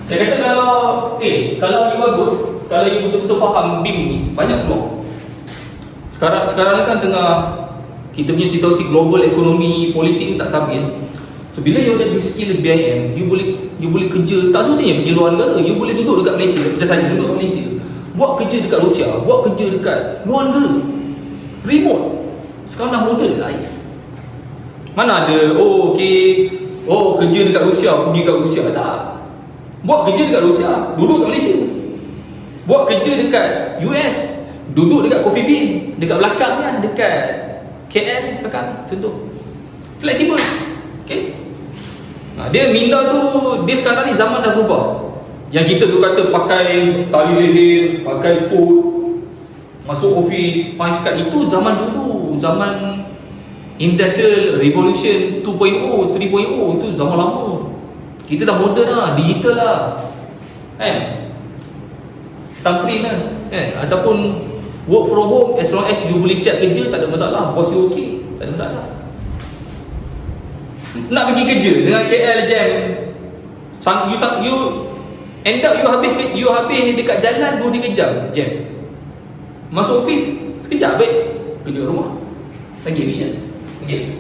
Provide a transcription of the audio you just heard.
Saya kata kalau you bagus, kalau you betul-betul faham BIM ni, banyak peluang. Sekarang kan tengah kita punya situasi global ekonomi politik ni tak stabil. So bila you ada skill BIM, you boleh kerja, tak susahnya pergi luar negara. You boleh duduk dekat Malaysia, macam saya duduk kat Malaysia, buat kerja dekat Rusia, buat kerja dekat luar negara, remote. Sekarang dah modernize. Mana ada kerja dekat Rusia, pergi kat Rusia. Tak. Buat kerja dekat Rusia, duduk kat Malaysia. Buat kerja dekat US, duduk dekat Coffee Bean, dekat belakangnya, dekat KL belakang, contoh. Fleksibel. Okay. Dia minda tu, dia sekarang ni zaman dah berubah. Yang kita dulu kata pakai tali leher, pakai coat, masuk office, pakai sekat, itu zaman dulu, zaman Industrial Revolution 2.0, 3.0, itu zaman lama. Kita dah moden lah, digital lah, thumbprint lah, ataupun work from home, as long as you boleh siap kerja, tak ada masalah. Bos you okay, tak ada masalah. Nak pergi kerja dengan KL Jam, you end up you habis dekat jalan 2-3 jam jam. Masuk office sekejap, baik kerja kat rumah lagi efisien. Okay.